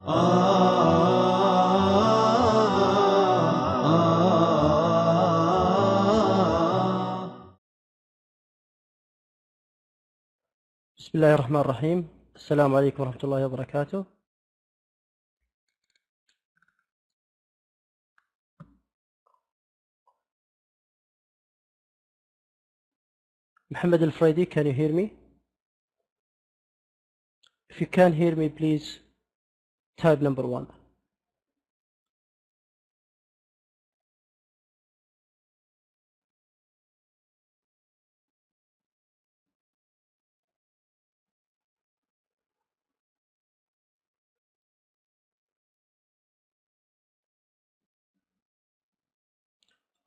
بسم الله الرحمن الرحيم. السلام عليكم ورحمة الله وبركاته. Muhammad Al-Friday, can you hear me? If you can hear me, please type number 1.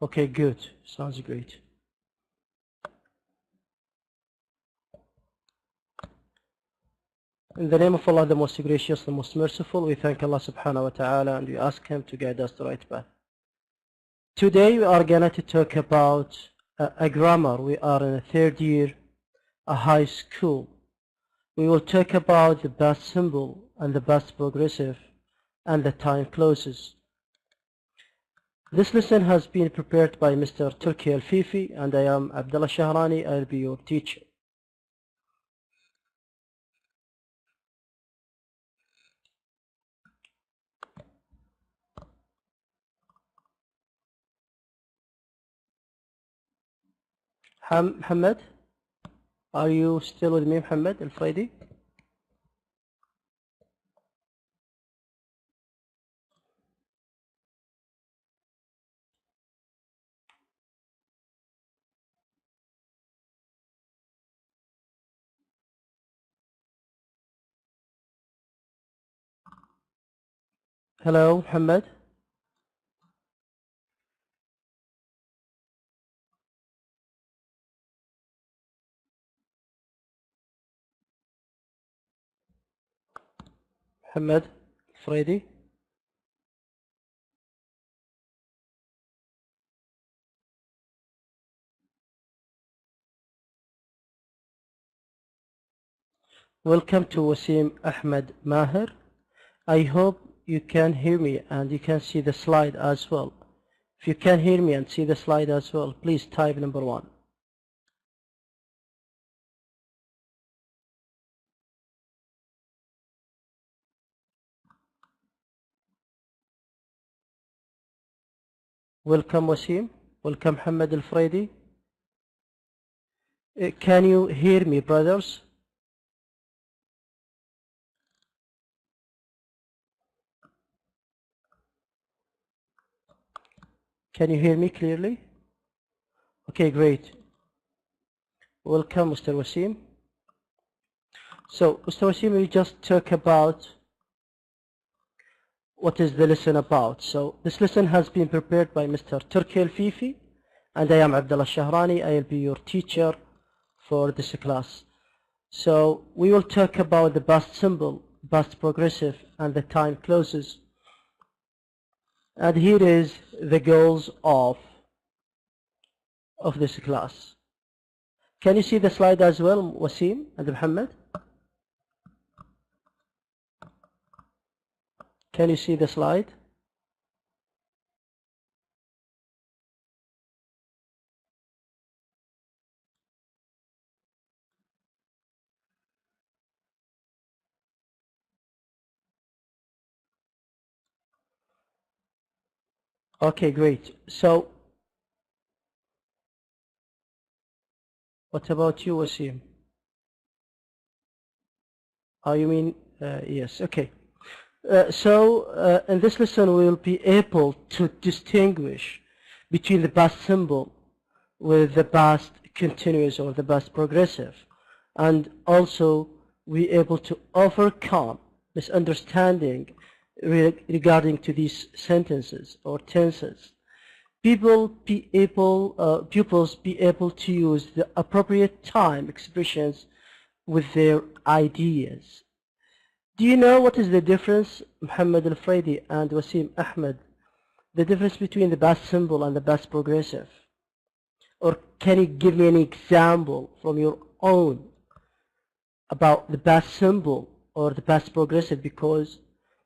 Okay, good. Sounds great. In the name of Allah, the most gracious, the most merciful, we thank Allah subhanahu wa ta'ala and we ask Him to guide us to the right path. Today we are going to talk about a grammar. We are in the 3rd year, a high school. We will talk about the past simple and the past progressive and the time clauses. This lesson has been prepared by Mr. Turki Al-Fifi and I am Abdullah Shahrani. I'll be your teacher. Muhammad, are you still with me, Muhammad Al-Friday? Hello, Muhammad. Muhammad Al-Friday. Welcome to Wasim Ahmed Maher. I hope you can hear me and you can see the slide as well. If you can hear me and see the slide as well, please type number 1. Welcome Wasim. Welcome Muhammad Al-Friday. Can you hear me, brothers? Can you hear me clearly? Okay, great. Welcome, Mr. Wasim. So, Mr. Wasim, we just talk about what is the lesson about. So, this lesson has been prepared by Mr. Turki Al-Fifi, and I am Abdullah Shahrani. I will be your teacher for this class. So, we will talk about the past simple, past progressive, and the time clauses. And here is the goals of this class. Can you see the slide as well, Wasim and Muhammad? Can you see the slide? Okay, great. So, what about you, Wasim? Oh, you mean, yes, okay. In this lesson, we will be able to distinguish between the past simple with the past continuous or the past progressive. And also, we able to overcome misunderstanding regarding to these sentences or tenses. Pupils be able to use the appropriate time expressions with their ideas. Do you know what is the difference, Muhammad Al-Friday and Wasim Ahmed, the difference between the past simple and the past progressive? Or can you give me an example from your own about the past simple or the past progressive, because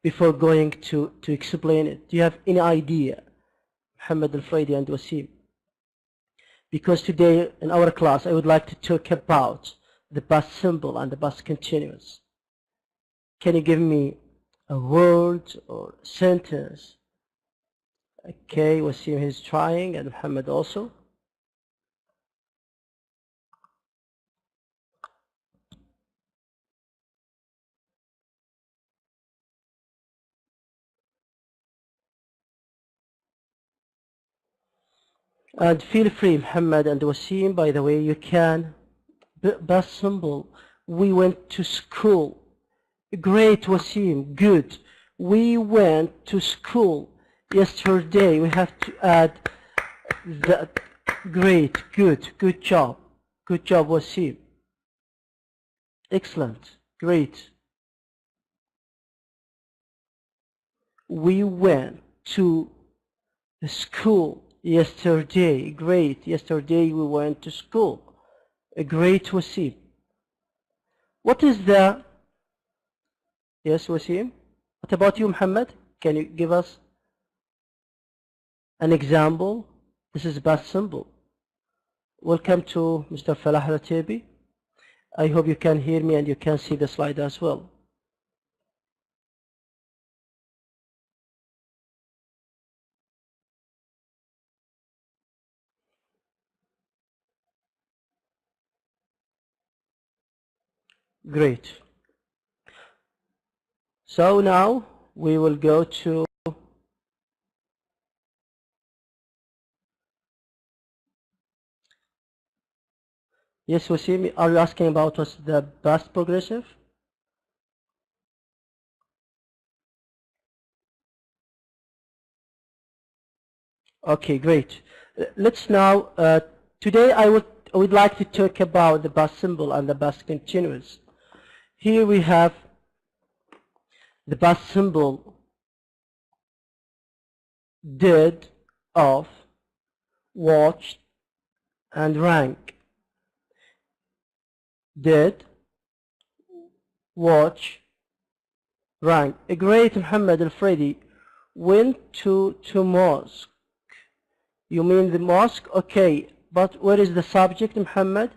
before going to explain it? Do you have any idea, Muhammad Al-Fraydi and Wasim? Because today in our class I would like to talk about the past simple and the past continuous. Can you give me a word or a sentence? Okay, Wasim is trying, and Muhammad also. And feel free, Muhammad and Wasim, by the way, you can. Past simple, we went to school. Great, Wasim, good. We went to school yesterday. We have to add that. Great, good job. Good job, Wasim. Excellent, great. We went to the school yesterday. Great, yesterday we went to school. A great, Wasim. What is the... Yes, Wasim? What about you, Muhammad? Can you give us an example? This is past simple. Welcome to Mr. Falah Ratibi. I hope you can hear me and you can see the slide as well. Great. So now we will go to... Yes, Wasim, are you asking about what's the past progressive? Okay, great. Let's now, today I would like to talk about the past simple and the past continuous. Here we have the past simple did, of, watched, and rank. Did, watch, rank. A great Muhammad Al-Fraydi went to mosque. You mean the mosque? Okay, but where is the subject, Muhammad?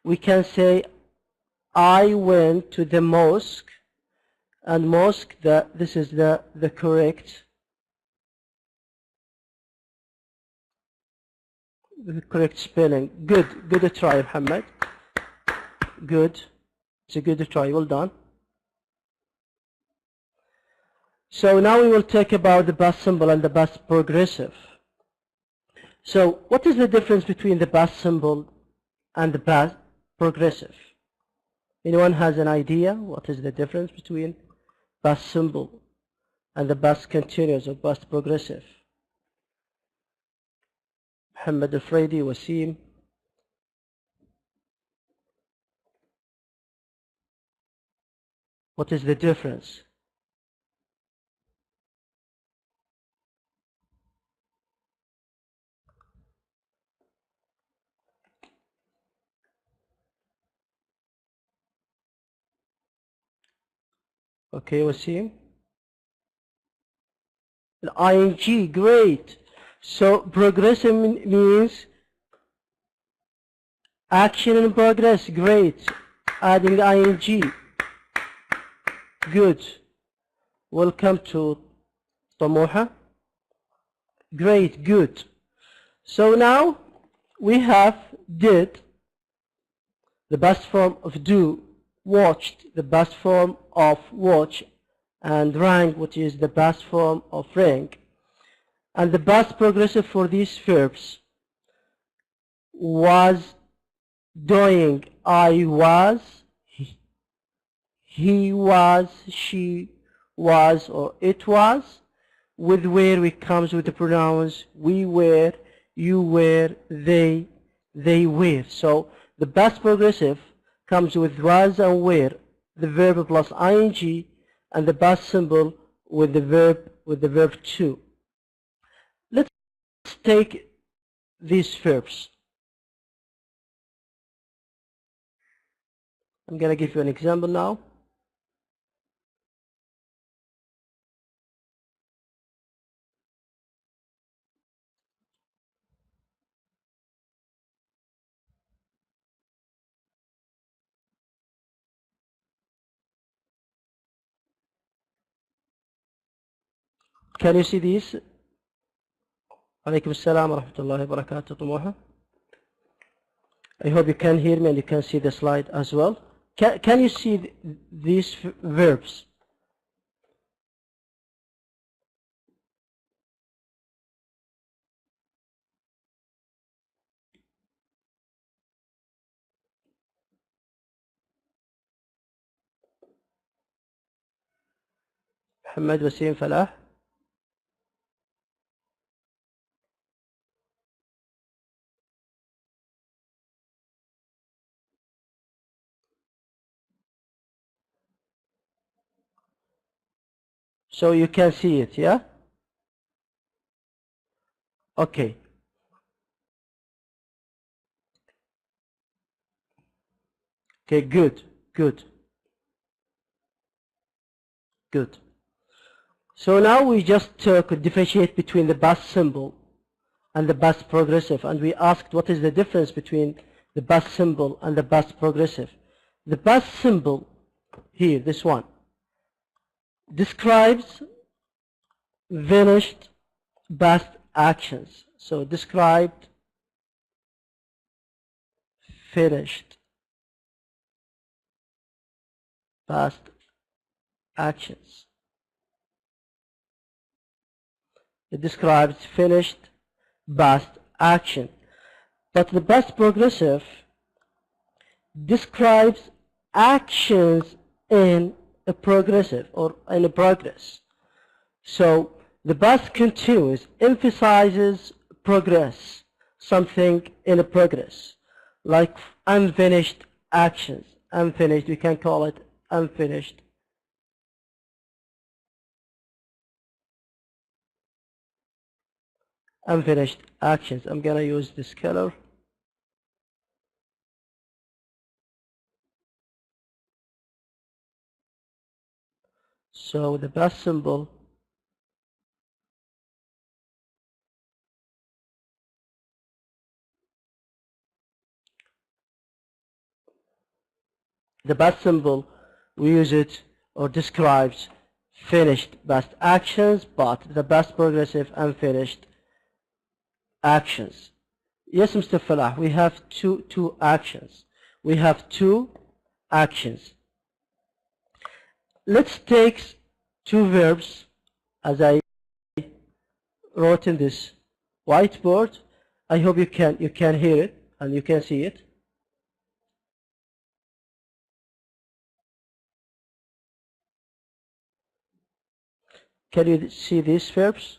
We can say I went to the mosque, and mosque, this is the correct spelling. Good try, Muhammad. Good. It's a good try. Well done. So now we will talk about the past simple and the past progressive. So what is the difference between the past simple and the past progressive? Anyone has an idea what is the difference between past simple and the past continuous or past progressive? Muhammad Al-Fraydi, Wasim. What is the difference? Okay, Wasim. ING, great. So progressive means action in progress, great. Adding ING. Good. Welcome to Tamuha. Great, good. So now we have did, the past form of do, watched, the past form of watch, and rang, which is the past form of rang. And the past progressive for these verbs was doing. I was, he was, she was, or it was. With where we comes with the pronouns we were, you were, they were. So the past progressive comes with was and were, the verb plus ing, and the past simple with the verb to. Let's take these verbs. I'm going to give you an example now. Can you see these? عليكم السلام ورحمة الله وبركاته طموحة. I hope you can hear me and you can see the slide as well. Can you see these verbs? محمد وسيم فلاح. So you can see it, yeah? Okay. Okay, good. So now we just could differentiate between the past simple and the past progressive, and we asked what is the difference between the past simple and the past progressive. The past simple here, this one, describes finished past actions. So described finished past actions. It describes finished past action. But the past progressive describes actions in a progressive or in a progress. So the past continuous emphasizes progress, something in a progress, like unfinished actions. Unfinished, we can call it unfinished. Unfinished actions. I'm gonna use this color. So the past symbol we use it or describes finished past actions, but the past progressive unfinished actions. Yes, Mr. Falah, we have two actions. We have two actions. Let's take two verbs as I wrote in this whiteboard. I hope you can hear it and you can see it. Can you see these verbs?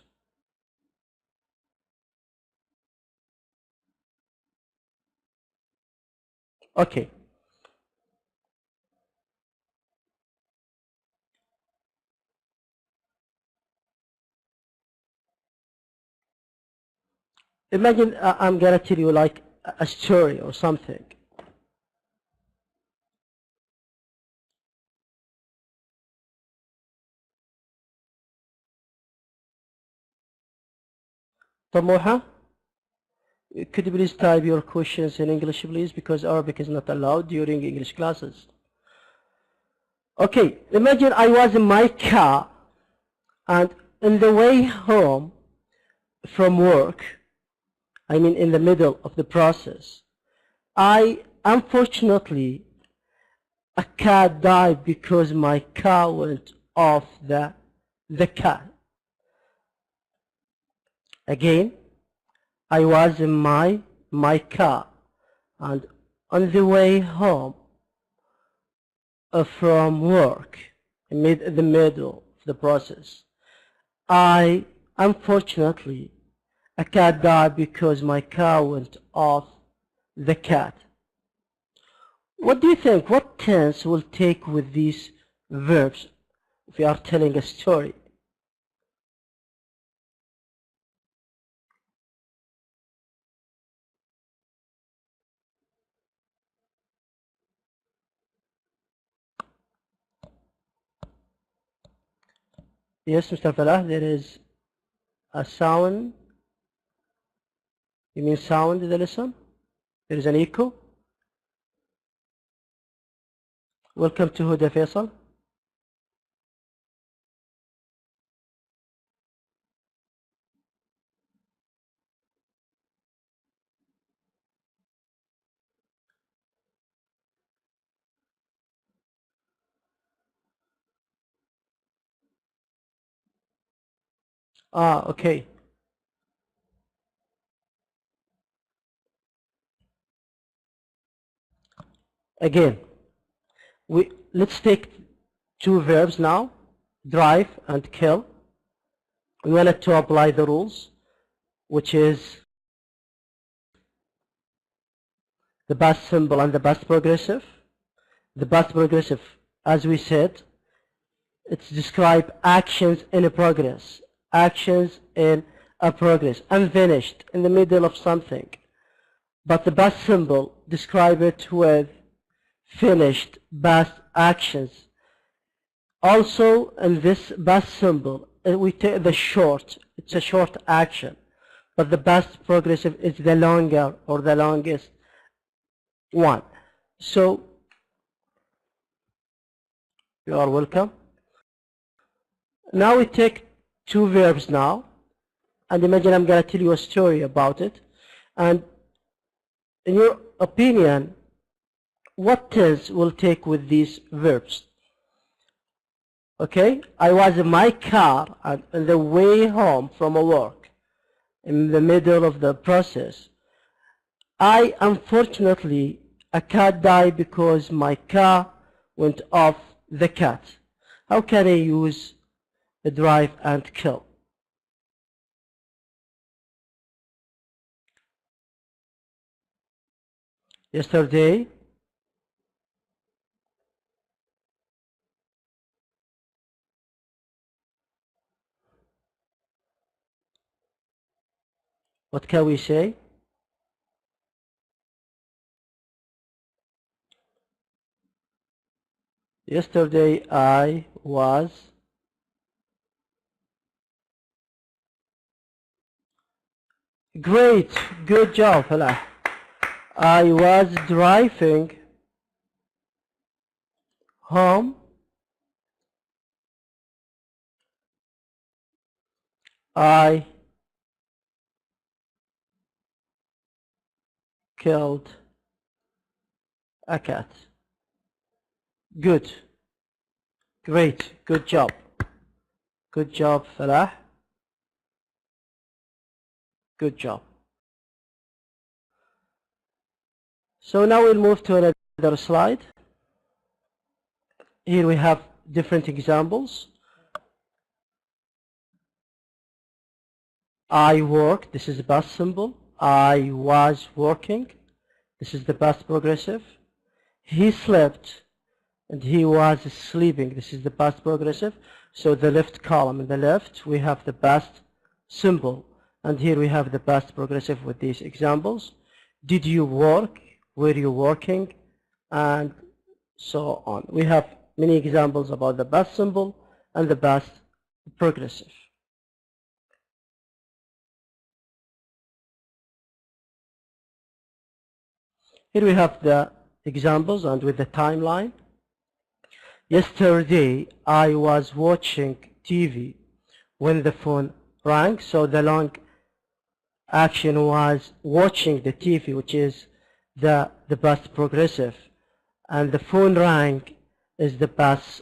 Okay. Imagine I'm gonna tell you like a story or something. طموحة, could you please type your questions in English, please, because Arabic is not allowed during English classes. Okay, imagine I was in my car and on the way home from work, I mean in the middle of the process, unfortunately, a cat died because my car went off the car. Again, I was in my car and on the way home from work, in the middle of the process, unfortunately, a cat died because my car went off the cat. What do you think? What tense will take with these verbs if we are telling a story? Yes, Mr. Falah, there is a sound. You mean sound in the lesson? There is an echo. Welcome to Huda Faisal. Okay. Again, let's take two verbs now, drive and kill. We wanted to apply the rules, which is the past simple and the past progressive. The past progressive, as we said, it's describe actions in a progress, actions in a progress, unfinished, in the middle of something. But the past simple describe it with finished past actions. Also, in this past simple, we take the short, it's a short action, but the past progressive is the longer or the longest one. So, you are welcome. Now we take two verbs now, and imagine I'm going to tell you a story about it. And in your opinion, what tense will take with these verbs? Okay, I was in my car and on the way home from work, in the middle of the process. Unfortunately, a cat died because my car went off the cat. How can I use the drive and kill? Yesterday, what can we say? Yesterday I was great, good job, Falah. I was driving home. I killed a cat. Good, great, good job. Good job, Falah. Good job. So now we'll move to another slide. Here we have different examples. I worked, this is the past simple. I was working, this is the past progressive. He slept and he was sleeping, this is the past progressive. So the left column in the left we have the past simple, and here we have the past progressive with these examples. Did you work? Were you working? And so on. We have many examples about the past simple and the past progressive. Here we have the examples and with the timeline. Yesterday I was watching TV when the phone rang. So the long action was watching the TV, which is the past progressive, and the phone rang is the past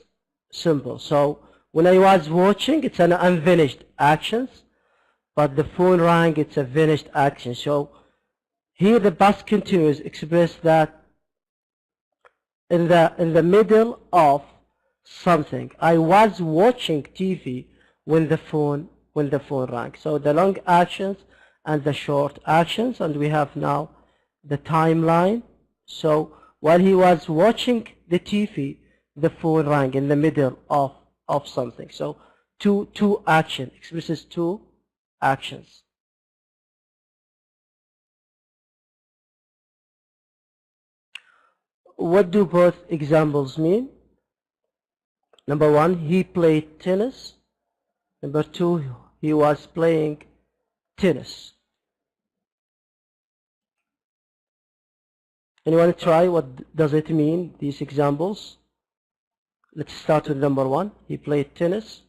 simple. So when I was watching, it's an unfinished action, but the phone rang, it's a finished action. So here the past continuous express that in the middle of something. I was watching TV when the phone rang. So the long actions and the short actions, and we have now the timeline. So while he was watching the TV, the phone rang in the middle of something. So two action expresses two actions. What do both examples mean? Number one, he played tennis. Number two, he was playing tennis. Anyone try what does it mean, these examples? Let's start with number one. He played tennis.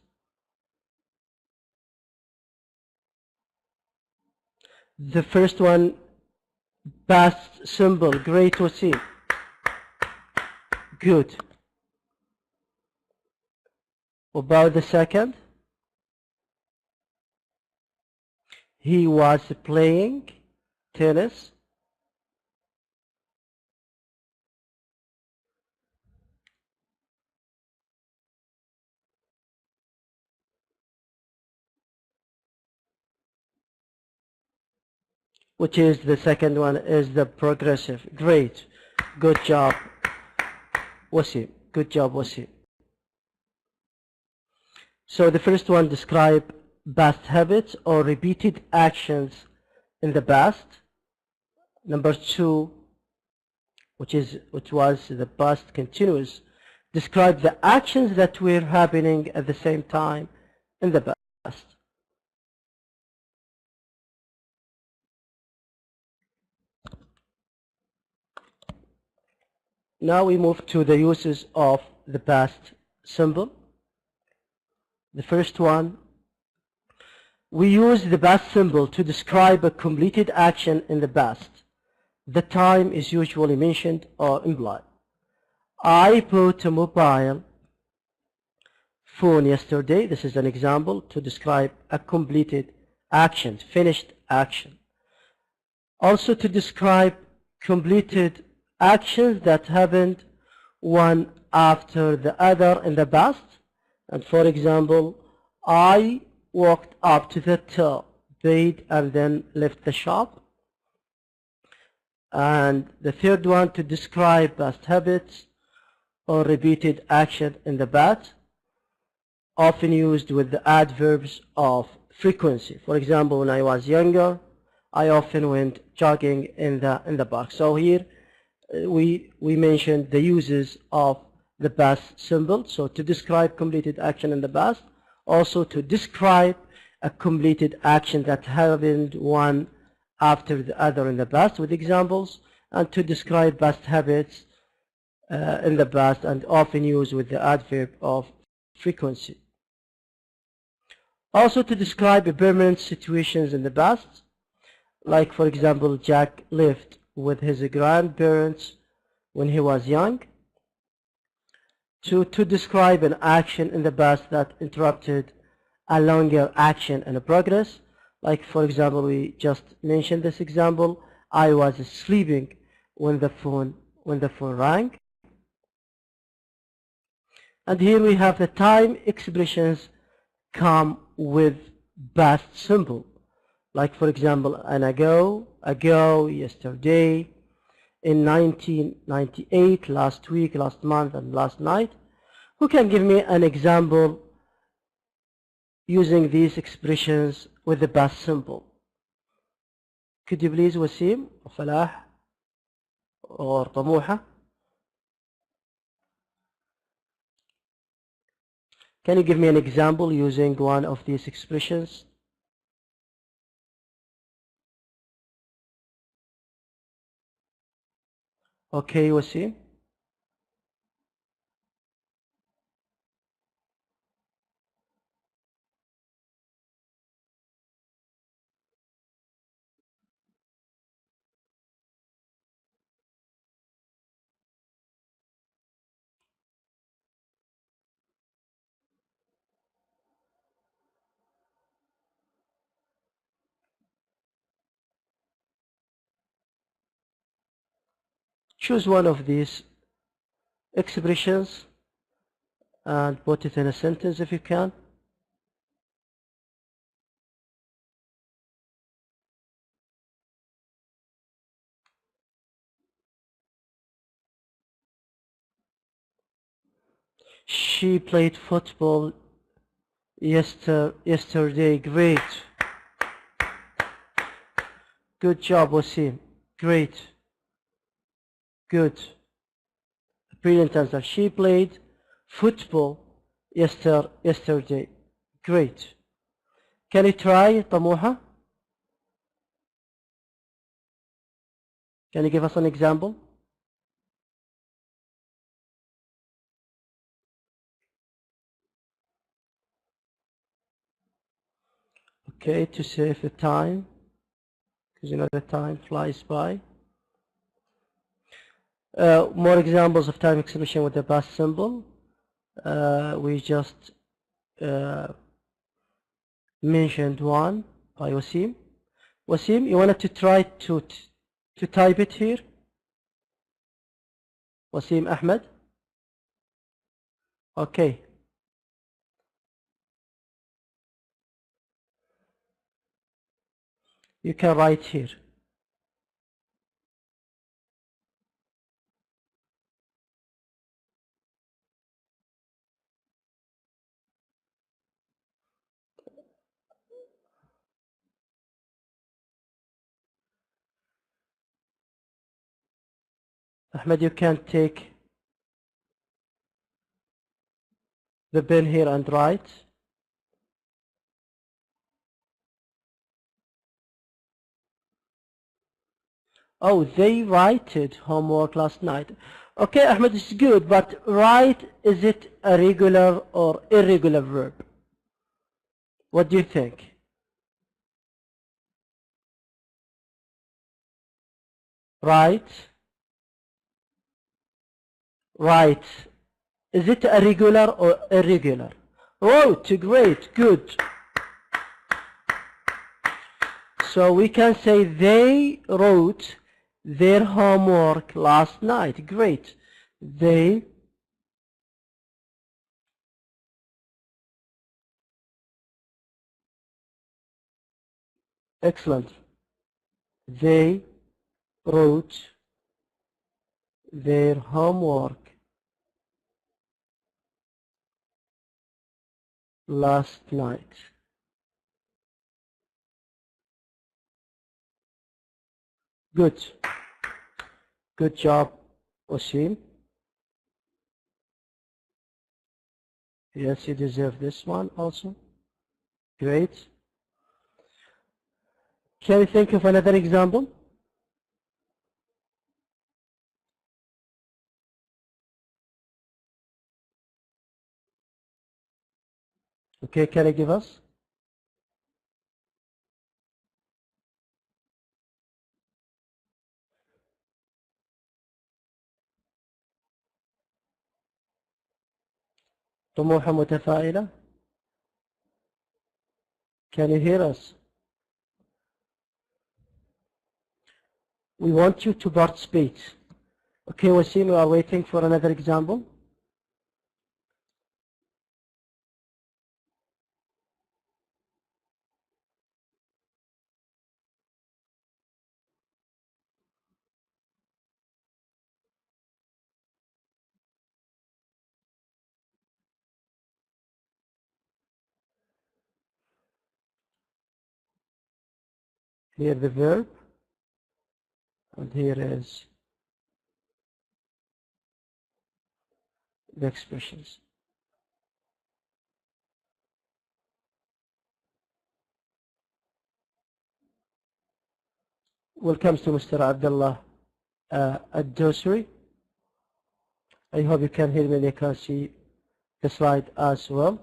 The first one, past simple. Great to see. Good. What about the second? he was playing tennis. Which is the second one, is the progressive. Great. Good job, Wasim. Good job, Wasim. So the first one, describe past habits or repeated actions in the past. Number two, which was the past continuous, describe the actions that were happening at the same time in the past. Now we move to the uses of the past simple. The first one, we use the past symbol to describe a completed action in the past. The time is usually mentioned or implied. I bought a mobile phone yesterday. This is an example to describe a completed action, finished action. Also to describe completed actions that happened one after the other in the past. And for example, I walked up to the till, paid, and then left the shop. And the third one, to describe past habits or repeated action in the past, often used with the adverbs of frequency. For example, when I was younger, I often went jogging in the park. So here we mentioned the uses of the past symbol. So to describe completed action in the past, also to describe a completed action that happened one after the other in the past with examples, and to describe past habits in the past, and often used with the adverb of frequency. Also to describe permanent situations in the past, like for example, Jack lived with his grandparents when he was young. To describe an action in the past that interrupted a longer action in progress, like for example, we just mentioned this example, I was sleeping when the phone rang. And here we have the time expressions come with past symbol, like for example, an ago, yesterday, in 1998, last week, last month, and last night. Who can give me an example using these expressions with the past symbol? Could you please, Wasim, or Falah, or Tamuha? Can you give me an example using one of these expressions? Okay, Wasim. Choose one of these expressions and put it in a sentence if you can. She played football yesterday. Great. Good job, Wasim. Great. Good. Brilliant answer. She played football yesterday. Great. Can you try, Tamuha? Can you give us an example? Okay, to save the time, because you know the time flies by. More examples of time expression with the past symbol. We just mentioned one by Wasim. Wasim, you wanted to try to type it here? Wasim Ahmed? Okay. You can write here. Ahmed, you can take the pen here and write. Oh, they wrote homework last night. Okay, Ahmed, it's good, but write, is it a regular or irregular verb? What do you think? Right? Right. Is it a regular or irregular? Wrote, great, good. So we can say they wrote their homework last night. Great. They excellent. They wrote their homework last night. Good. Good job, Osim. Yes, you deserve this one also. Great. Can you think of another example? Okay, can you give us? طموحة متفائلة. Can you hear us? We want you to participate. Okay, Wasim, we are waiting for another example. Here the verb, and here is the expressions. Welcome to Mr. Abdullah Ad-Dosri. I hope you can hear me and you can see the slide as well.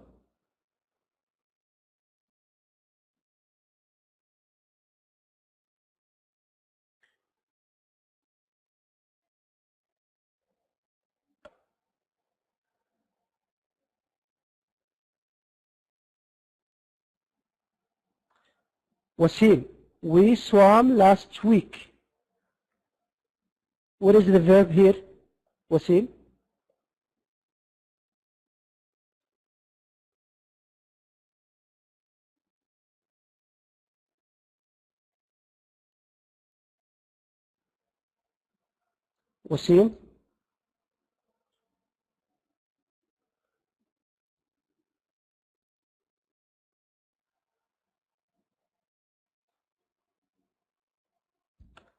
Wasim, we swam last week. What is the verb here, Wasim? Wasim?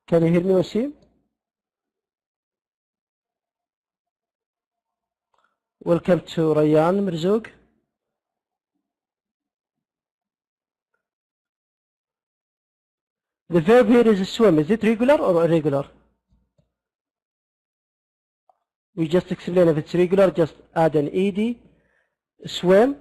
Can you hear me, Wasim? Welcome to Rayyan Mirzouk. The verb here is swim. Is it regular or irregular? We just explain if it's regular, just add an ed. Swim.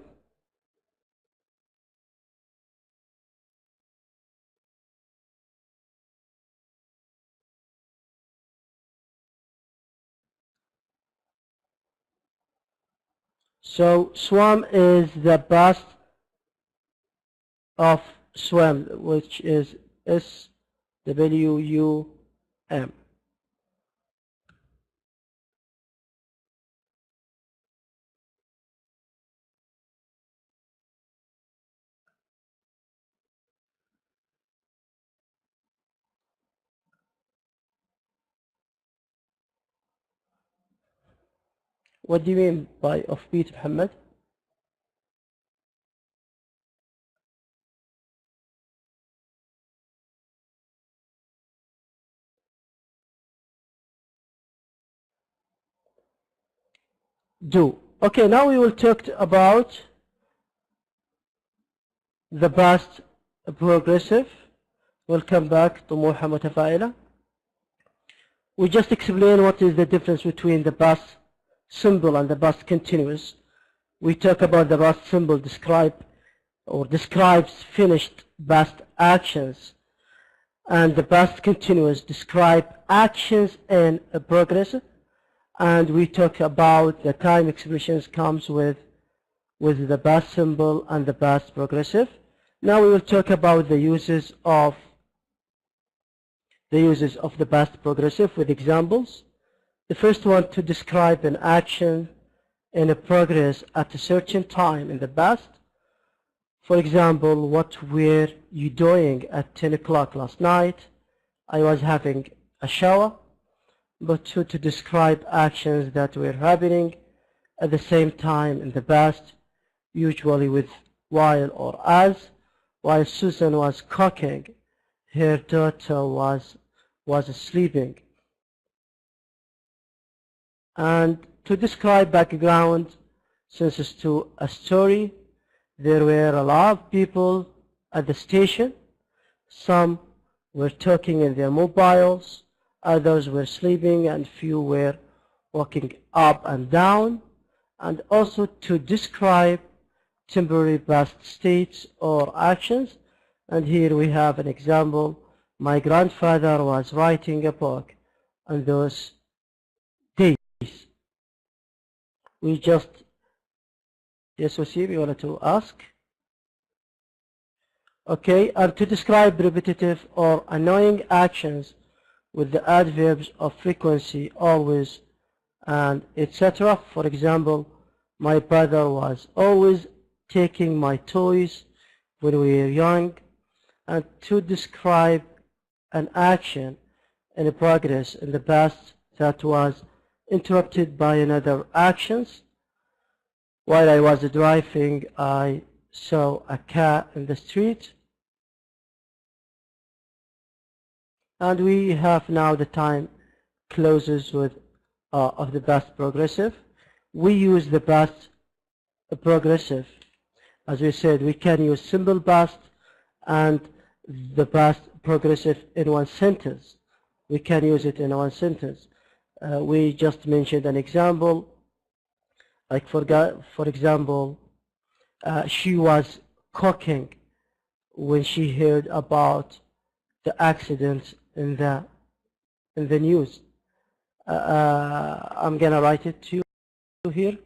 So swam is the past of swam, which is SWUM. What do you mean by offbeat, Muhammad? Do. Okay, now we will talk about the past progressive. We'll come back to طموحة متفائلة. We just explain what is the difference between the past simple and the past continuous. We talk about the past simple describes finished past actions, and the past continuous describe actions in progress. And we talk about the time expressions comes with the past simple and the past progressive. Now we will talk about the uses of the past progressive with examples. The first one, to describe an action in a progress at a certain time in the past. For example, what were you doing at 10 o'clock last night? I was having a shower. But to describe actions that were happening at the same time in the past, usually with while or as. While Susan was cooking, her daughter was sleeping. And to describe background, since to a story, there were a lot of people at the station. Some were talking in their mobiles, others were sleeping, and few were walking up and down. And also to describe temporary past states or actions. And here we have an example. My grandfather was writing a book on those days. We just, yes, Wasim, you wanted to ask? Okay, and to describe repetitive or annoying actions with the adverbs of frequency, always, and etc. For example, my brother was always taking my toys when we were young. And to describe an action in a progress in the past that was interrupted by another actions. While I was driving, I saw a cat in the street. And we have now the time clauses with of the past progressive. We use the past progressive. As we said, we can use simple past and the past progressive in one sentence. We can use it in one sentence. We just mentioned an example. Like for example, she was cooking when she heard about the accident in the news. I'm gonna write it to you here.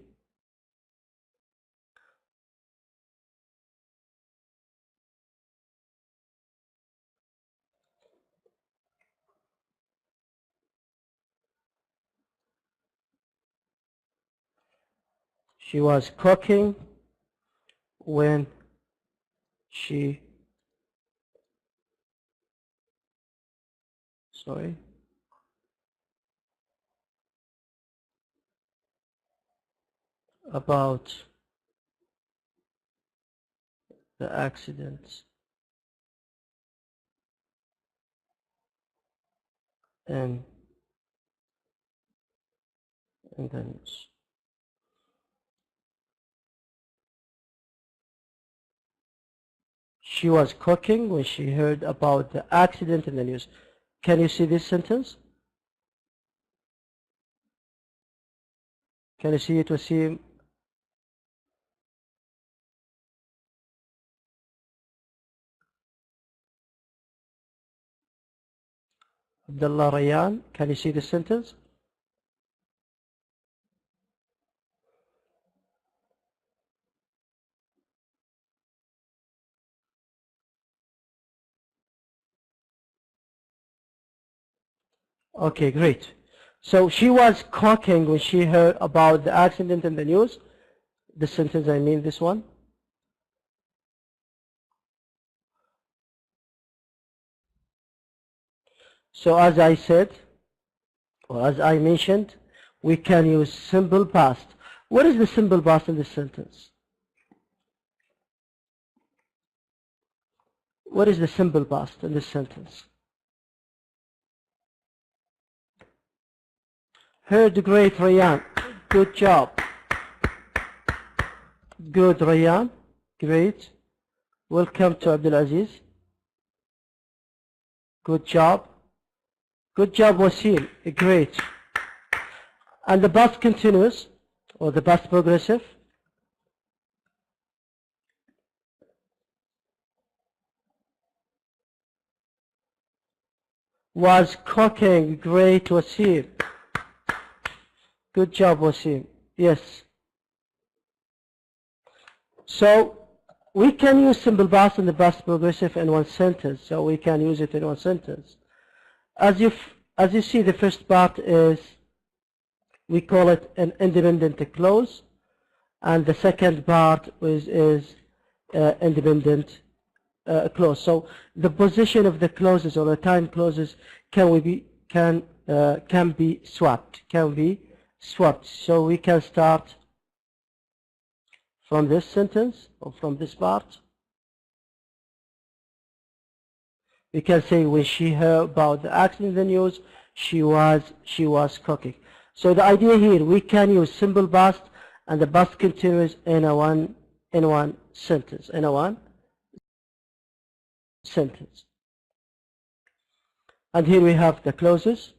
She was cooking when she about the accidents in the news. She was cooking when she heard about the accident in the news. Can you see this sentence? Can you see it, Wasim? Abdullah Rayyan, can you see the sentence? Okay, great. So she was cooking when she heard about the accident in the news. The sentence, I mean this one. So as I said, or as I mentioned, we can use simple past. What is the simple past in this sentence? What is the simple past in this sentence? Heard, great, Rayan. Good job. Good, Rayan. Great. Welcome to Abdulaziz. Good job. Good job, Wasim. Great. And the past continuous, or the past progressive. Was cooking. Great, Wasim. Good job, Wasim. Yes. So we can use simple past and the past progressive in one sentence. So we can use it in one sentence. As you see, the first part is, we call it an independent clause, and the second part is independent clause. So the position of the clauses, or the time clauses, can be swapped. So we can start from this sentence, or from this part. We can say, when she heard about the accident in the news, she was cooking. So the idea here, we can use simple past and the past continuous in one sentence. And here we have the clauses.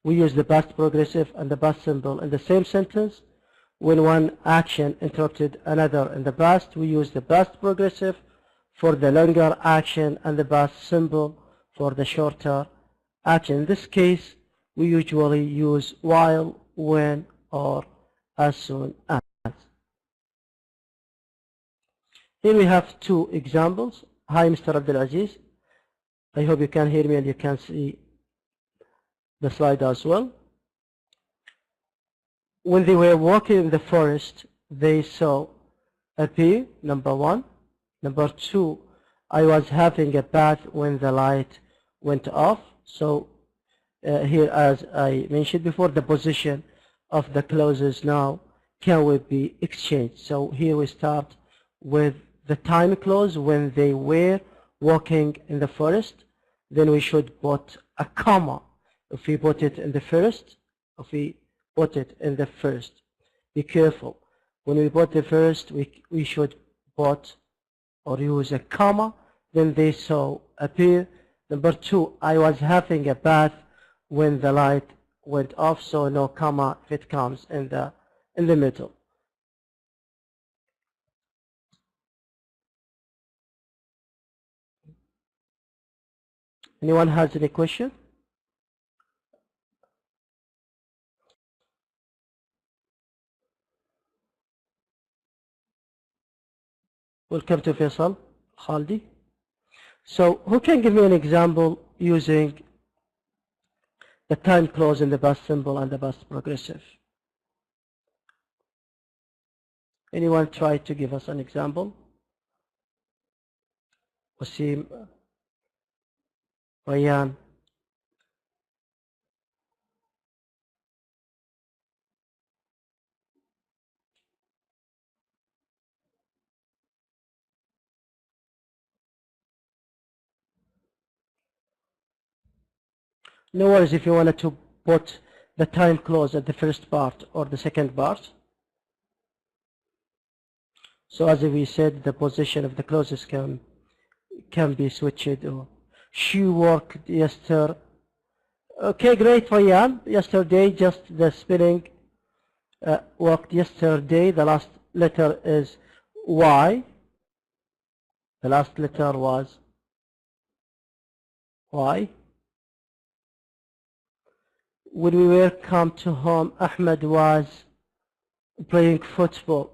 We use the past progressive and the past simple in the same sentence. When one action interrupted another in the past, we use the past progressive for the longer action and the past simple for the shorter action. In this case, we usually use while, when, or as soon as. Here we have two examples. Hi, Mr. Abdulaziz. I hope you can hear me and you can see the slide as well. When they were walking in the forest, they saw a bee, number one. Number two, I was having a bath when the light went off. So here, as I mentioned before, the position of the clauses now can be exchanged. So here we start with the time clause, when they were walking in the forest. Then we should put a comma if we put it in the first. Be careful. When we put the first, we should put or use a comma. Then they saw appear. Number two, I was having a bath when the light went off. So no comma if it comes in the middle. Anyone has any question? Welcome to Faisal Khaldi. So who can give me an example using the time clause in the past simple and the past progressive? Anyone try to give us an example? Wasim, Rayan. No worries if you wanted to put the time clause at the first part or the second part. So as we said, the position of the clauses can be switched. Or she worked yesterday. Okay, great, Rayan. Yesterday, just the spelling. Worked yesterday. The last letter is Y. The last letter was Y. When we were come to home, Ahmed was playing football.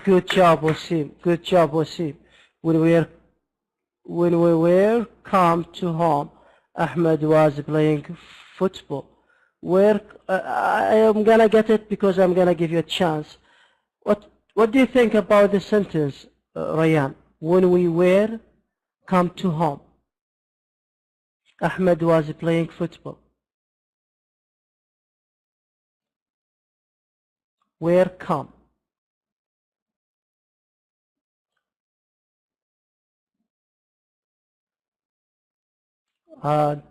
Good job, Wasim. Good job, Wasim. When when we were come to home, Ahmed was playing football. Where I am gonna get it because I'm gonna give you a chance. What do you think about the sentence, Rayyan? When we were come to home, Ahmed was playing football. Where come?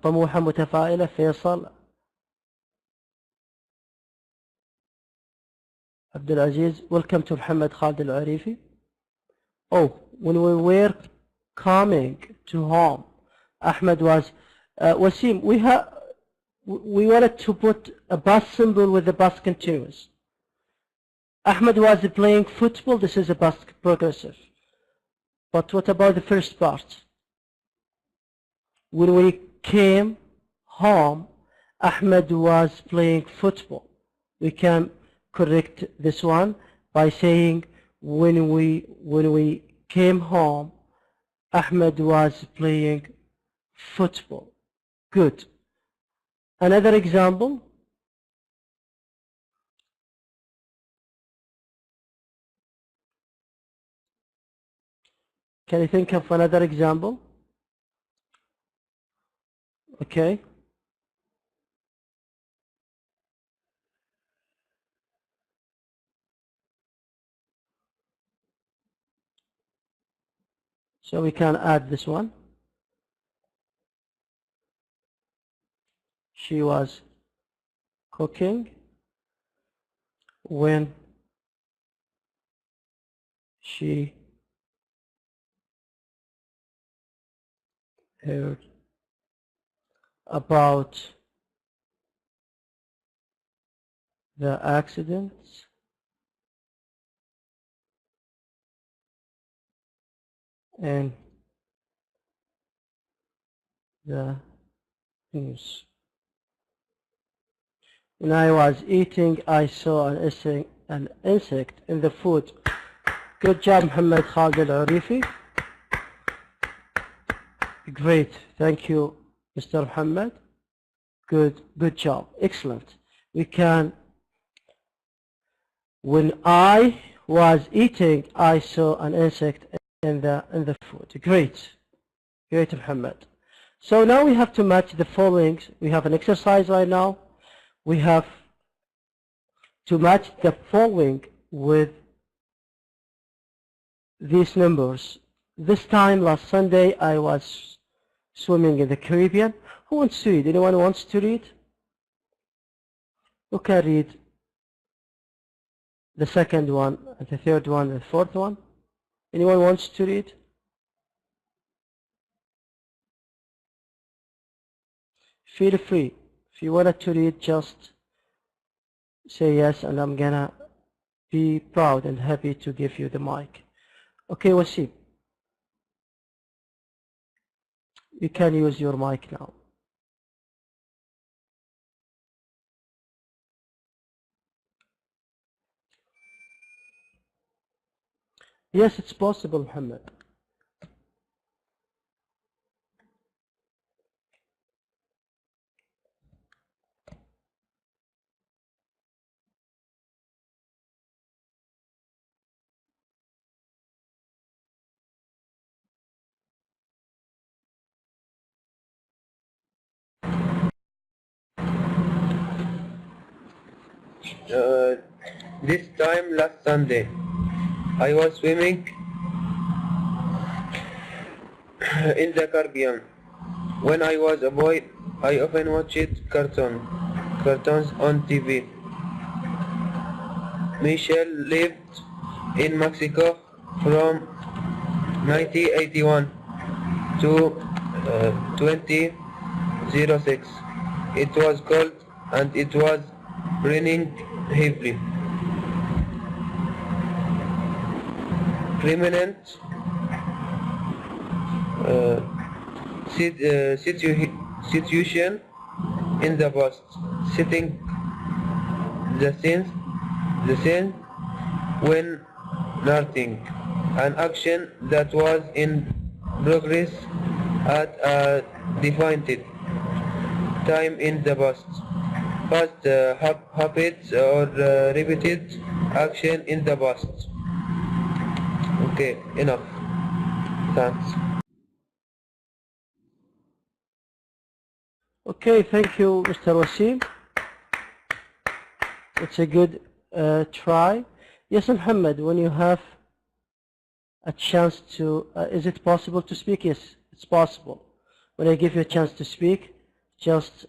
طموحة متفائلة. فيصل، عبد العزيز. Welcome to محمد خالد العريفي. Oh, when we were coming to home, Ahmed was Wasim. We wanted to put a past symbol with the past continuous. Ahmed was playing football. This is a past progressive. But what about the first part? When we came home, Ahmed was playing football. We can correct this one by saying when we came home, Ahmed was playing football. Good. Another example. Can you think of another example? Okay. So we can add this one. She was cooking when she heard about the accidents and the news. When I was eating, I saw an insect in the food. Good job, Muhammad Khalid Al-Arifi. Great, thank you, Mr. Muhammad. Good job, excellent. We can. When I was eating, I saw an insect in the food. Great, Muhammad. So now we have to match the following. We have an exercise right now. We have to match the following with these numbers. This time last Sunday I was swimming in the Caribbean. Who wants to read? Anyone wants to read? Who can read the second one, and the third one, and the fourth one? Anyone wants to read? Feel free. If you wanted to read, just say yes, and I'm gonna be proud and happy to give you the mic. Okay, Wasim, you can use your mic now. Yes, it's possible, Muhammad. This time last Sunday, I was swimming in the Caribbean. When I was a boy, I often watched cartoons on TV. Michelle lived in Mexico from 1981 to 2006. It was cold and it was raining heavily. Permanent situation in the past, setting the scene when nothing, an action that was in progress at a defined time in the past. Past habits or repeated action in the past. Okay, enough. Thanks. Okay, thank you, Mr. Wasim. It's a good try. Yes, Muhammad, when you have a chance to, is it possible to speak? Yes, it's possible. When I give you a chance to speak, just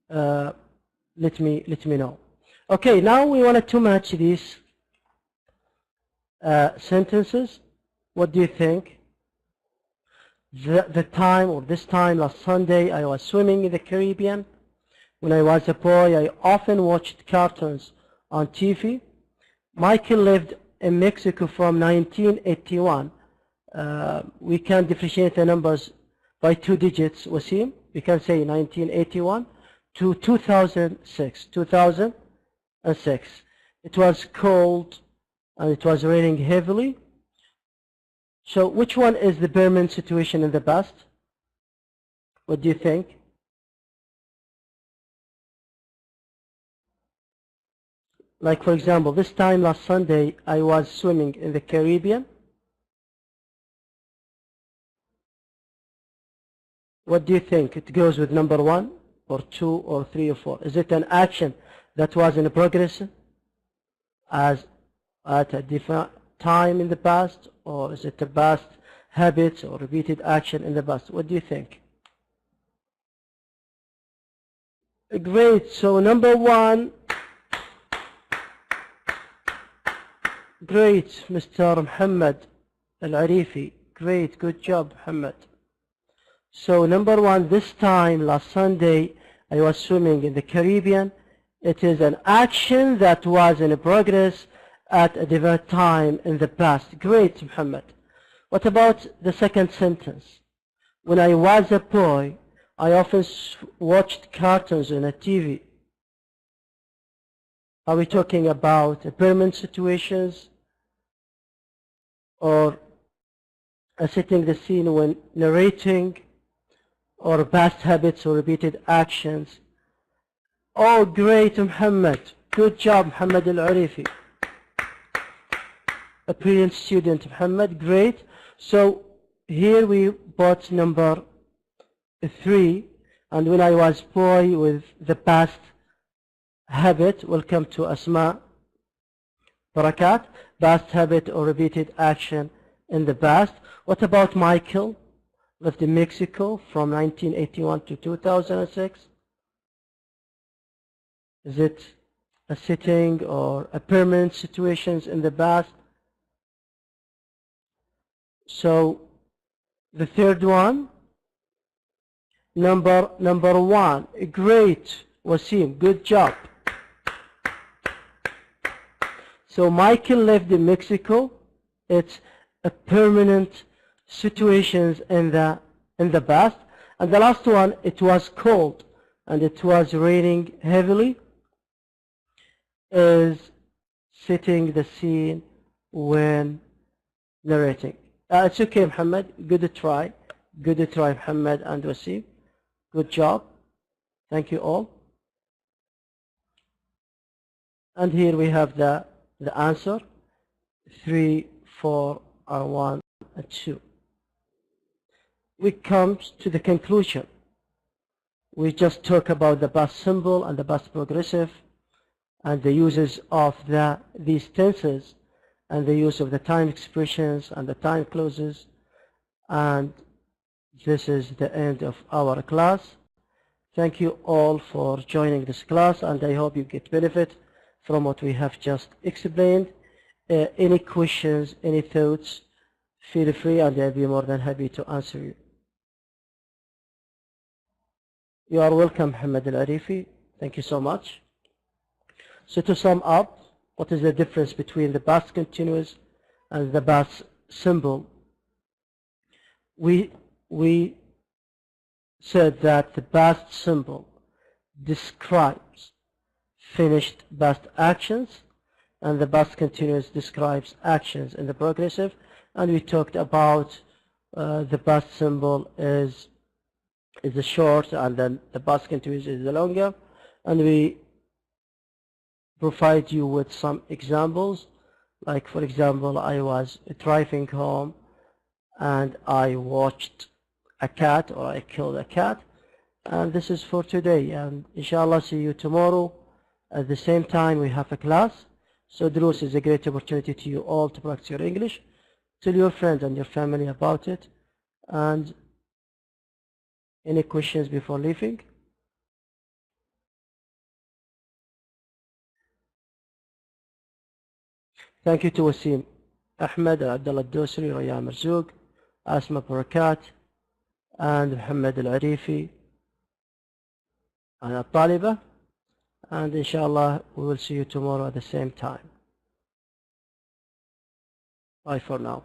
let me know. Okay, now we wanted to match these sentences. What do you think? The time, or this time last Sunday, I was swimming in the Caribbean. When I was a boy, I often watched cartoons on TV. Michael lived in Mexico from 1981. We can differentiate the numbers by 2 digits, Wasim. We can say 1981 to 2006. 2006. It was cold and it was raining heavily. So which one is the permanent situation in the past? What do you think? Like, for example, this time last Sunday, I was swimming in the Caribbean. What do you think? It goes with number 1 or 2 or 3 or 4. Is it an action that was in progress as at a different time in the past, or is it a past habit or repeated action in the past? What do you think? Great. So number 1. Great, Mr. Muhammad Al-Arifi. Great, good job, Muhammad. So number 1, this time last Sunday, I was swimming in the Caribbean. It is an action that was in progress at a different time in the past. Great, Muhammad. What about the second sentence? When I was a boy, I often watched cartoons on a TV. Are we talking about permanent situations or setting the scene when narrating, or past habits or repeated actions? Oh, great, Muhammad. Good job, Muhammad Al-Arifi. A brilliant student, Muhammad. Great. So here we bought number 3, and when I was boy with the past habit. Welcome to Asma Barakat. Past habit or repeated action in the past. What about Michael? Lived in Mexico from 1981 to 2006. Is it a sitting or a permanent situations in the past? So the third one, number 1. Great, Wasim, good job. So Michael lived in Mexico. It's a permanent situations in the past. And the last one, it was cold and it was raining heavily, is setting the scene when narrating. It's okay, Muhammad. Good try. Good try, Muhammad and Wasim. Good job. Thank you all. And here we have the answer. 3, 4, and 1, and 2. We come to the conclusion. We just talk about the past simple and the past progressive and the uses of these tenses and the use of the time expressions and the time clauses. And this is the end of our class. Thank you all for joining this class, and I hope you get benefit from what we have just explained. Any questions, any thoughts, feel free, and I'll be more than happy to answer you. You are welcome, Muhammad Al-Arifi. Thank you so much. So to sum up, what is the difference between the past continuous and the past simple? We said that the past simple describes finished past actions, and the past continuous describes actions in the progressive. And we talked about the past symbol is the short, and then the past continuous is the longer, and we provide you with some examples. Like, for example, I was driving home and I watched a cat, or I killed a cat, and this is for today. And inshallah, see you tomorrow at the same time. We have a class, so Drus is a great opportunity to you all to practice your English. Tell your friends and your family about it. And any questions before leaving? Thank you to Wasim Ahmed, Abdullah Dosri, Raya Marzouk, Asma Barakat, and Muhammad Al-Arifi, and Al-Taliba. And inshallah, we will see you tomorrow at the same time. Bye for now.